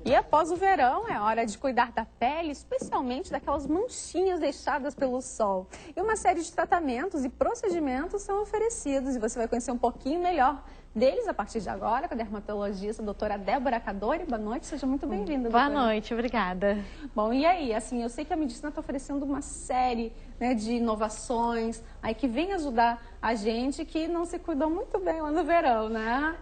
E após o verão, é hora de cuidar da pele, especialmente daquelas manchinhas deixadas pelo sol. E uma série de tratamentos e procedimentos são oferecidos e você vai conhecer um pouquinho melhor deles a partir de agora com a dermatologista, a doutora Débora Cadori. Boa noite, seja muito bem-vinda, doutora. Boa noite, obrigada. Bom, e aí, assim, eu sei que a medicina está oferecendo uma série, né, de inovações aí que vem ajudar a gente que não se cuidou muito bem lá no verão, né?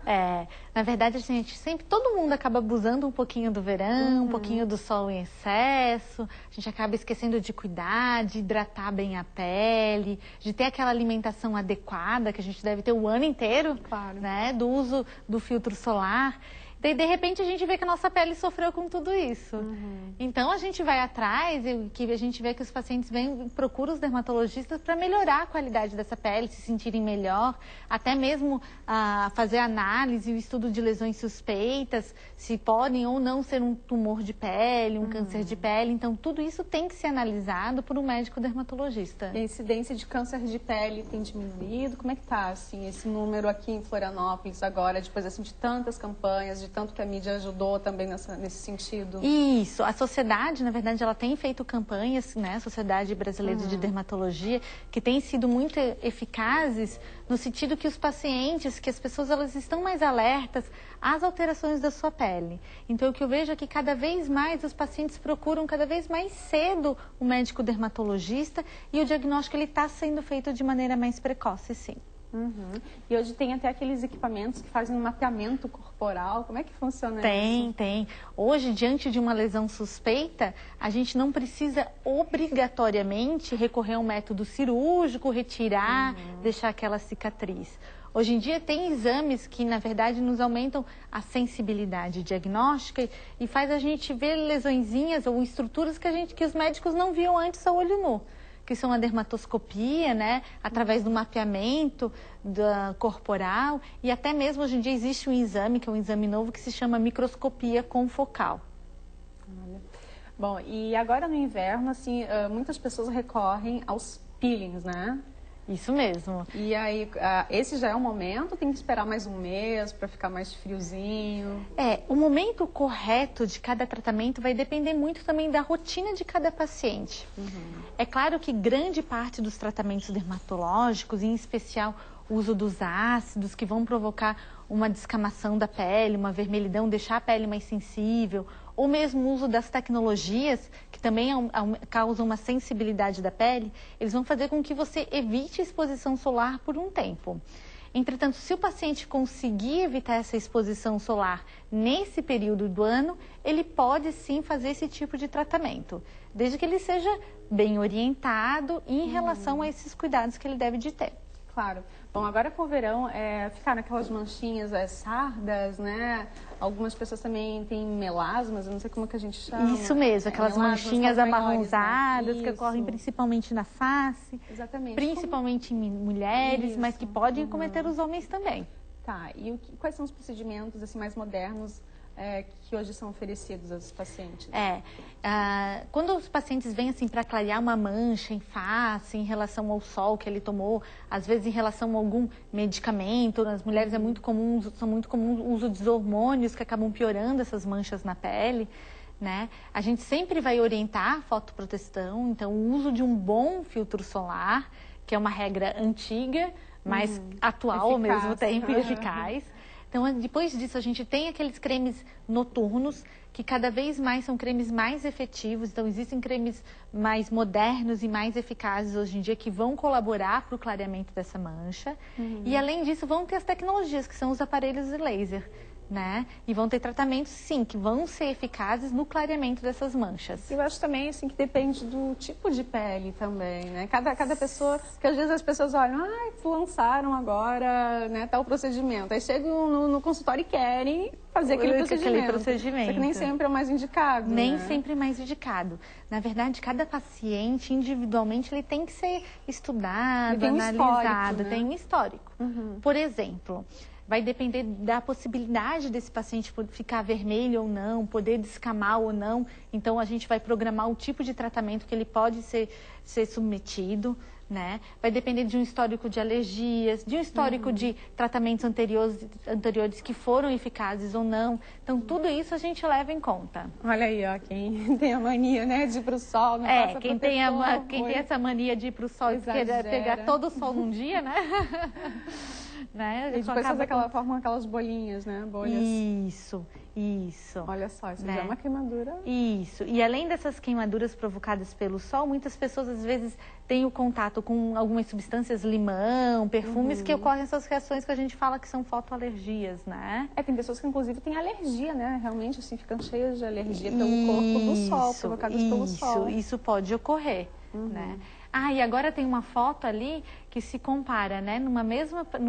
Na verdade, gente, todo mundo acaba abusando um pouquinho do verão, um pouquinho do sol em excesso, a gente acaba esquecendo de cuidar, de hidratar bem a pele, de ter aquela alimentação adequada que a gente deve ter o ano inteiro, Claro. né, do uso do filtro solar. Daí, de repente, a gente vê que a nossa pele sofreu com tudo isso. Então, a gente vai atrás e que a gente vê que os pacientes procuram os dermatologistas para melhorar a qualidade dessa pele, se sentirem melhor, até mesmo fazer análise e o estudo de lesões suspeitas, se podem ou não ser um tumor de pele, um câncer de pele. Então, tudo isso tem que ser analisado por um médico dermatologista. E a incidência de câncer de pele tem diminuído? Como é que está, assim, esse número aqui em Florianópolis agora, depois assim, de tantas campanhas, de tanto que a mídia ajudou também nesse sentido? Isso, a sociedade, na verdade, ela tem feito campanhas, né, a Sociedade Brasileira de Dermatologia, que tem sido muito eficazes no sentido que os pacientes, que as pessoas, elas estão mais alertas às alterações da sua pele. Então, o que eu vejo é que cada vez mais os pacientes procuram cada vez mais cedo o médico dermatologista e o diagnóstico ele está sendo feito de maneira mais precoce, sim. E hoje tem até aqueles equipamentos que fazem um mapeamento corporal. Como é que funciona isso? Tem. Hoje, diante de uma lesão suspeita, a gente não precisa obrigatoriamente recorrer a um método cirúrgico, retirar, deixar aquela cicatriz. Hoje em dia tem exames que, na verdade, nos aumentam a sensibilidade diagnóstica e faz a gente ver lesõezinhas ou estruturas que os médicos não viam antes a olho nu, que são a dermatoscopia, né, através do mapeamento corporal, e até mesmo hoje em dia existe um exame, que é um exame novo, que se chama microscopia confocal. Bom, e agora no inverno, assim, muitas pessoas recorrem aos peelings, né? Isso mesmo. E aí, esse já é o momento? Tem que esperar mais um mês para ficar mais friozinho? O momento correto de cada tratamento vai depender muito também da rotina de cada paciente. É claro que grande parte dos tratamentos dermatológicos, em especial o uso dos ácidos, que vão provocar uma descamação da pele, uma vermelhidão, deixar a pele mais sensível, ou mesmo o uso das tecnologias, que também causam uma sensibilidade da pele, eles vão fazer com que você evite a exposição solar por um tempo. Entretanto, se o paciente conseguir evitar essa exposição solar nesse período do ano, ele pode sim fazer esse tipo de tratamento, desde que ele seja bem orientado em relação a esses cuidados que ele deve de ter. Claro. Bom, agora com o verão, ficar naquelas manchinhas, sardas, né? Algumas pessoas também têm melasmas, eu não sei como que a gente chama. Isso mesmo, aquelas manchinhas amarronzadas, maiores, né? que ocorrem principalmente na face. Exatamente. Principalmente em mulheres, mas que podem cometer os homens também. Tá, e quais são os procedimentos assim, mais modernos que hoje são oferecidos aos pacientes? Quando os pacientes vêm assim para clarear uma mancha em face, em relação ao sol que ele tomou, às vezes em relação a algum medicamento, nas mulheres são muito comum o uso de hormônios que acabam piorando essas manchas na pele, né? A gente sempre vai orientar a fotoproteção, então o uso de um bom filtro solar, que é uma regra antiga, mas atual ao mesmo tempo e eficaz. Então, depois disso, a gente tem aqueles cremes noturnos, que cada vez mais são cremes mais efetivos. Então, existem cremes mais modernos e mais eficazes hoje em dia que vão colaborar para o clareamento dessa mancha. E, além disso, vão ter as tecnologias, que são os aparelhos de laser, né? E vão ter tratamentos, sim, que vão ser eficazes no clareamento dessas manchas. Eu acho também, assim, que depende do tipo de pele também, né? Cada pessoa, porque às vezes as pessoas olham, lançaram agora, né, tal procedimento. Aí chegam no consultório e querem fazer aquele procedimento. Só que nem sempre é o mais indicado, Nem né? sempre é mais indicado. Na verdade, cada paciente, individualmente, ele tem que ser estudado, analisado, tem um histórico. Por exemplo, vai depender da possibilidade desse paciente ficar vermelho ou não, poder descamar ou não. Então, a gente vai programar o tipo de tratamento que ele pode ser submetido, né? Vai depender de um histórico de alergias, de um histórico de tratamentos anteriores que foram eficazes ou não. Então, tudo isso a gente leva em conta. Olha aí, ó, quem tem a mania, né, de ir pro sol, não passa quem tem essa mania de ir pro sol e querer pegar todo o sol num dia, né? Né? E depois formam aquelas bolinhas, né? Bolhas. Isso. Olha só, isso já é uma queimadura. Isso. E além dessas queimaduras provocadas pelo sol, muitas pessoas às vezes têm o contato com algumas substâncias, limão, perfumes, que ocorrem essas reações que a gente fala que são fotoalergias, né? Tem pessoas que inclusive têm alergia, né? Realmente, assim, ficam cheias de alergia pelo corpo do sol, provocadas pelo sol. Isso pode ocorrer, né? E agora tem uma foto ali que se compara, né? No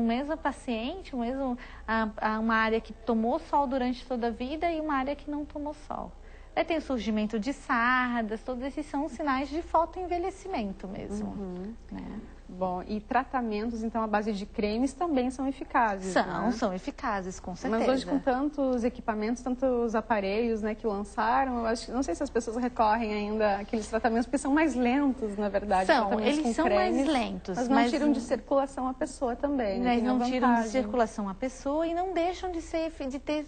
mesmo paciente, uma área que tomou sol durante toda a vida e uma área que não tomou sol. Aí tem o surgimento de sardas, todos esses são sinais de fotoenvelhecimento mesmo, né? Bom, e tratamentos, então, à base de cremes também são eficazes, né? São eficazes, com certeza. Mas hoje, com tantos equipamentos, tantos aparelhos, né, que lançaram, eu acho, não sei se as pessoas recorrem ainda àqueles tratamentos, porque são mais lentos, na verdade. Eles são mais lentos. Mas não tiram de circulação a pessoa também, né? Não tiram de circulação a pessoa e não deixam de ter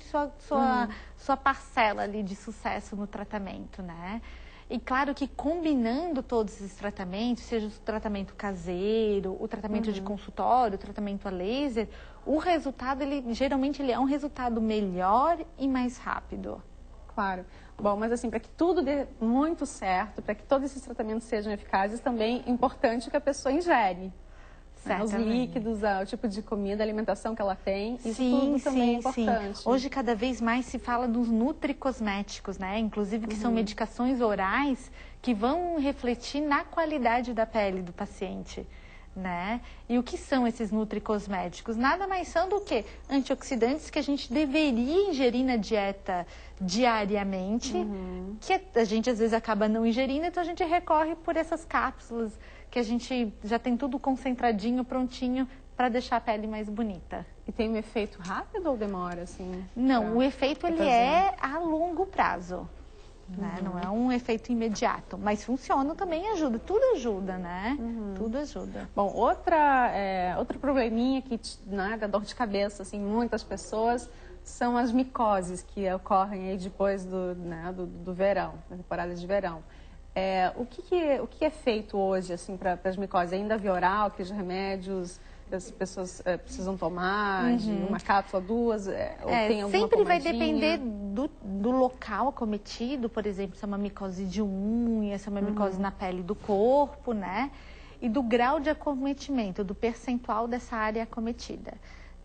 sua parcela ali de sucesso no tratamento, né? E claro que combinando todos esses tratamentos, seja o tratamento caseiro, o tratamento de consultório, o tratamento a laser, o resultado, geralmente é um resultado melhor e mais rápido. Claro. Bom, mas assim, para que tudo dê muito certo, para que todos esses tratamentos sejam eficazes, também é importante que a pessoa ingere. Os líquidos, o tipo de comida, a alimentação que ela tem, isso tudo também é importante. Hoje, cada vez mais se fala dos nutricosméticos, né? Inclusive, que são medicações orais que vão refletir na qualidade da pele do paciente, né? E o que são esses nutricosméticos? Nada mais são do que antioxidantes que a gente deveria ingerir na dieta diariamente, que a gente às vezes acaba não ingerindo, então a gente recorre por essas cápsulas que a gente já tem tudo concentradinho, prontinho, para deixar a pele mais bonita. E tem um efeito rápido ou demora, assim? Não, o efeito ele é a longo prazo, né? Não é um efeito imediato, mas funciona também, ajuda, tudo ajuda, né? Tudo ajuda. Bom, outro probleminha que, né, da dor de cabeça, assim, muitas pessoas, são as micoses que ocorrem aí depois do verão, da temporada de verão. O que é feito hoje, assim, para as micoses? Ainda via oral, aqueles remédios que as pessoas precisam tomar, de uma cápsula, duas? Ou tem alguma sempre vai pomadinha? depender do local acometido, por exemplo, se é uma micose de unha, se é uma micose na pele do corpo, né? E do grau de acometimento, do percentual dessa área acometida,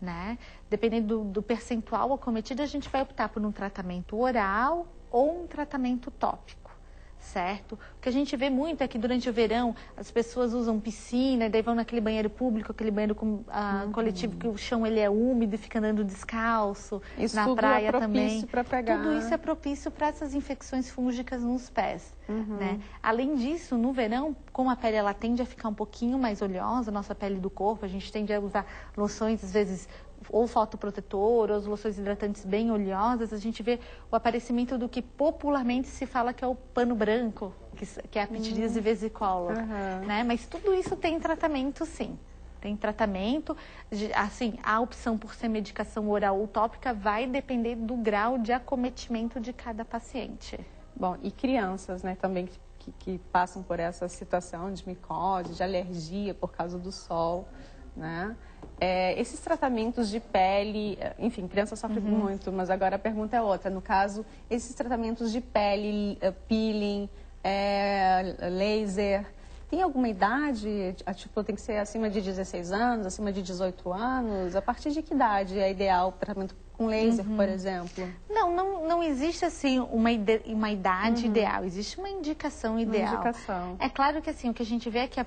né? Dependendo do percentual acometido, a gente vai optar por um tratamento oral ou um tratamento tópico. Certo? O que a gente vê muito é que durante o verão as pessoas usam piscina, e daí vão naquele banheiro público, aquele banheiro coletivo que o chão ele é úmido e fica andando descalço, isso na tudo praia é propício também. Para pegar. Tudo isso é propício para essas infecções fúngicas nos pés. Né? Além disso, no verão, como a pele ela tende a ficar um pouquinho mais oleosa, a nossa pele do corpo, a gente tende a usar loções, às vezes, ou fotoprotetor, ou as loções hidratantes bem oleosas, a gente vê o aparecimento do que popularmente se fala que é o pano branco, que é a pitiríase vesicolor, né? Mas tudo isso tem tratamento, sim. Tem tratamento, assim, a opção por ser medicação oral ou tópica vai depender do grau de acometimento de cada paciente. Bom, e crianças, né, também que passam por essa situação de micose, de alergia por causa do sol, né? Esses tratamentos de pele, enfim, criança sofre muito, mas agora a pergunta é outra. No caso, esses tratamentos de pele, peeling, laser, tem alguma idade? Tipo, tem que ser acima de 16 anos, acima de 18 anos? A partir de que idade é ideal o tratamento com laser, por exemplo? Não existe, assim, uma idade ideal. Existe uma indicação ideal. Uma indicação. É claro que, assim, o que a gente vê é que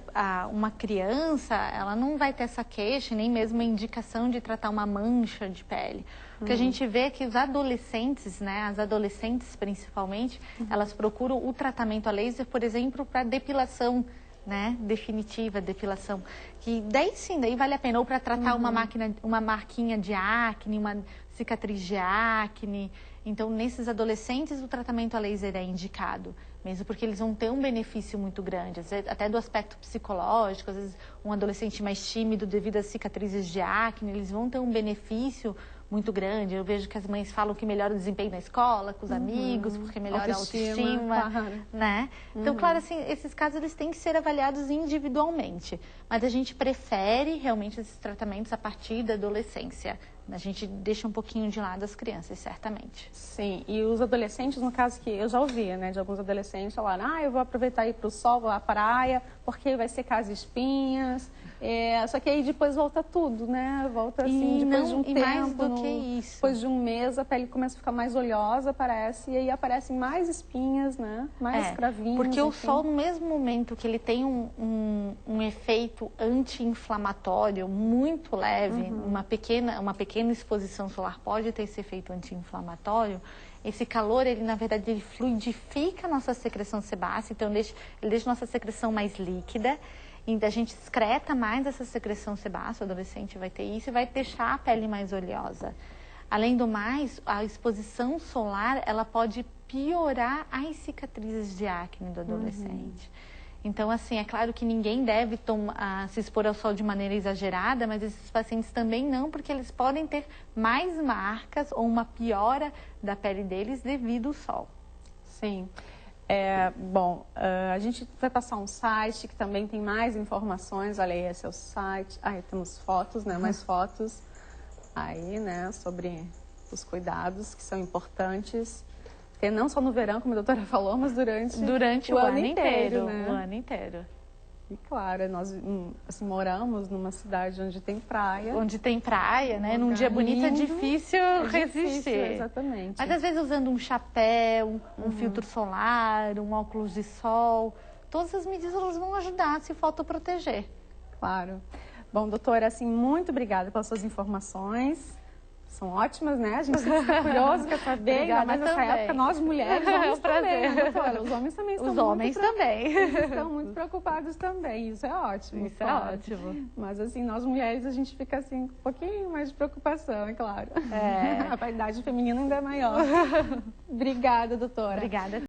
uma criança, ela não vai ter essa queixa, nem mesmo a indicação de tratar uma mancha de pele. O que a gente vê é que os adolescentes, né, as adolescentes principalmente, elas procuram o tratamento a laser, por exemplo, para depilação, né, definitiva, depilação, que daí sim, daí vale a pena, ou para tratar uma marquinha de acne, uma cicatriz de acne. Então, nesses adolescentes, o tratamento a laser é indicado. mesmo porque eles vão ter um benefício muito grande, até do aspecto psicológico. Às vezes um adolescente mais tímido devido às cicatrizes de acne, eles vão ter um benefício muito grande. Eu vejo que as mães falam que melhora o desempenho na escola, com os amigos, porque melhora a autoestima, claro. né? Então, claro, assim, esses casos eles têm que ser avaliados individualmente, mas a gente prefere realmente esses tratamentos a partir da adolescência. A gente deixa um pouquinho de lado as crianças, certamente. Sim, e os adolescentes, no caso que eu já ouvi, né, de alguns adolescentes falarem, eu vou aproveitar ir para o sol, vou à praia, porque vai secar as espinhas. Só que aí depois volta tudo, né? Volta assim, depois de um tempo, mais do que isso. Depois de um mês, a pele começa a ficar mais oleosa, parece, e aí aparecem mais espinhas, né? Mais cravinhos. Porque o sol, no mesmo momento que ele tem um efeito anti-inflamatório muito leve, uma pequena exposição solar pode ter esse efeito anti-inflamatório. Esse calor, ele na verdade, ele fluidifica a nossa secreção sebácea, então ele deixa a nossa secreção mais líquida. E a gente excreta mais essa secreção sebácea, o adolescente vai ter isso e vai deixar a pele mais oleosa. Além do mais, a exposição solar, ela pode piorar as cicatrizes de acne do adolescente. Então, assim, é claro que ninguém deve se expor ao sol de maneira exagerada, mas esses pacientes também não, porque eles podem ter mais marcas ou uma piora da pele deles devido ao sol. Sim. A gente vai passar um site que também tem mais informações. Olha aí, esse é o site. Aí temos fotos, né? Mais fotos aí, né? Sobre os cuidados que são importantes. Porque não só no verão, como a doutora falou, mas durante o ano inteiro, né? O ano inteiro. E claro, nós assim, moramos numa cidade onde tem praia. Onde tem praia, né? Num dia bonito é difícil resistir. Difícil, exatamente. Mas às vezes usando um chapéu, um filtro solar, um óculos de sol, todas as medidas elas vão ajudar a se fotoproteger. Claro. Bom, doutora, assim, muito obrigada pelas suas informações. São ótimas, né? A gente sempre fica curioso, quer saber, mas nessa época nós mulheres vamos também, né, doutora? Os homens também estão estão muito preocupados também, isso é ótimo. Isso é ótimo. Mas assim, nós mulheres a gente fica assim, um pouquinho mais de preocupação, é claro. A vaidade feminina ainda é maior. Obrigada, doutora. Obrigada.